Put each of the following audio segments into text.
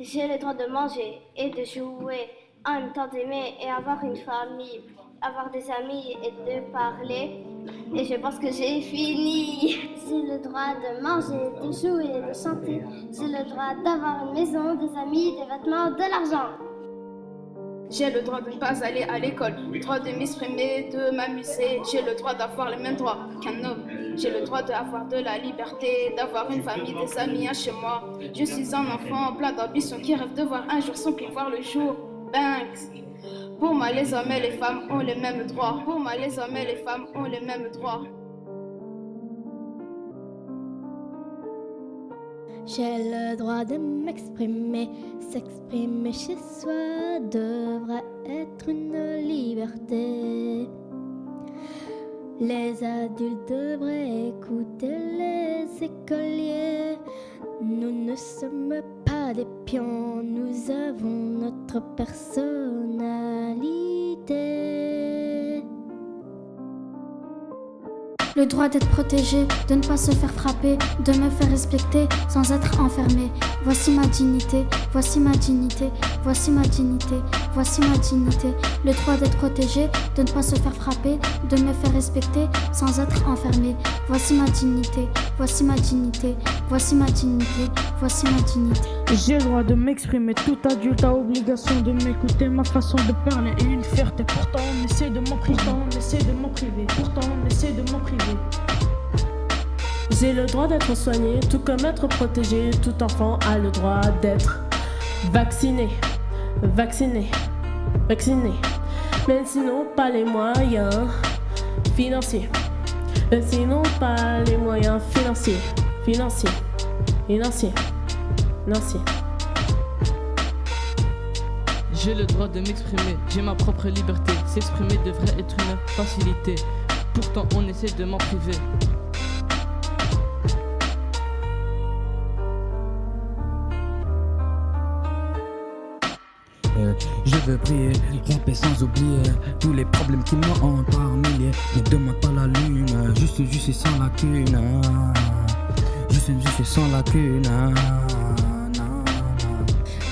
J'ai le droit de manger et de jouer, en même temps d'aimer et avoir une famille, avoir des amis et de parler. Et je pense que j'ai fini. J'ai le droit de manger, de jouer, de chanter. J'ai le droit d'avoir une maison, des amis, des vêtements, de l'argent. J'ai le droit de ne pas aller à l'école, le droit de m'exprimer, de m'amuser. J'ai le droit d'avoir les mêmes droits qu'un homme. J'ai le droit d'avoir de la liberté, d'avoir une famille, des amis à chez moi. Je suis un enfant plein d'ambition qui rêve de voir un jour son pied voir le jour. Banks. Pour moi, les hommes et les femmes ont les mêmes droits. Pour moi, les hommes et les femmes ont les mêmes droits. J'ai le droit de m'exprimer, s'exprimer chez soi devrait être une liberté. Les adultes devraient écouter les écoliers. Nous ne sommes pas des pions, nous avons notre personnalité. Le droit d'être protégé, de ne pas se faire frapper, de me faire respecter sans être enfermé. Voici ma dignité, voici ma dignité, voici ma dignité, voici ma dignité. Le droit d'être protégé, de ne pas se faire frapper, de me faire respecter sans être enfermé. Voici ma dignité, voici ma dignité, voici ma dignité, voici ma dignité. J'ai le droit de m'exprimer, tout adulte a obligation de m'écouter, ma façon de parler est une fierté. Pourtant on essaie de m'en priver, pourtant on essaie de m'en priver, pourtant on essaie de m'en priver. J'ai le droit d'être soigné, tout comme être protégé. Tout enfant a le droit d'être vacciné, vacciné, vacciné. Même sinon pas les moyens financiers. Même sinon pas les moyens financiers, financiers, financiers, financiers. J'ai le droit de m'exprimer, j'ai ma propre liberté. S'exprimer devrait être une facilité. Pourtant on essaie de m'en priver. Je veux prier, rapper sans oublier tous les problèmes qui me hantent par milliers. Ne demande pas la lune, je suis sans lacune. Je suis sans lacune.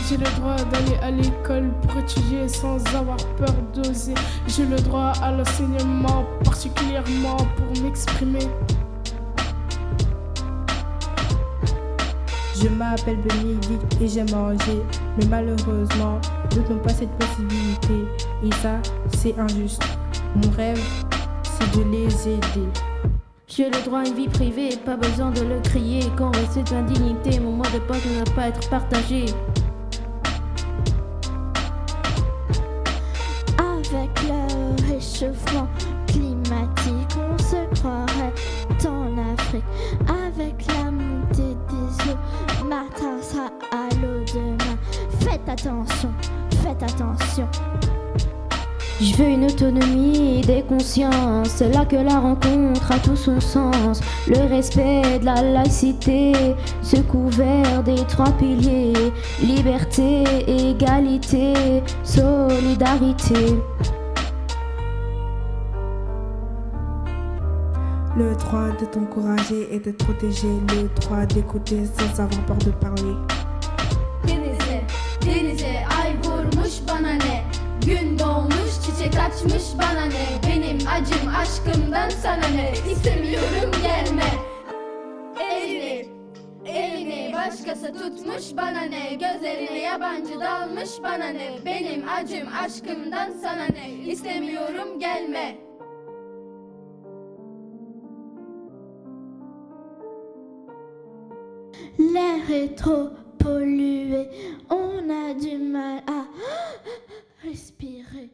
J'ai le droit d'aller à l'école pour étudier sans avoir peur d'oser. J'ai le droit à l'enseignement, particulièrement pour m'exprimer. Je m'appelle Benidi et j'ai mangé, mais malheureusement, d'autres n'ont pas cette possibilité. Et ça, c'est injuste. Mon rêve, c'est de les aider. J'ai le droit à une vie privée, pas besoin de le crier. Quand reste l'indignité, mon mot de passe ne doit pas être partagé. Avec le réchauffement climatique, on se croirait en Afrique. Avec la montée des eaux, matin sera à l'eau demain. Faites attention, faites attention. Je veux une autonomie des consciences, c'est là que la rencontre a tout son sens. Le respect de la laïcité, ce couvert des trois piliers. Liberté, égalité, solidarité. Le droit de t'encourager et de te protéger. Le droit d'écouter sans avoir peur de parler. Denize ay vurmuş bana ne? Gün doğmuş çiçek açmış bana ne? Benim acım aşkımdan sana ne? İstemiyorum gelme. Elini başkası tutmuş bana ne? Gözlerine yabancı dalmış bana ne? Benim acım aşkımdan sana ne? İstemiyorum gelme. L'air est trop pollué, on a du mal à respirer.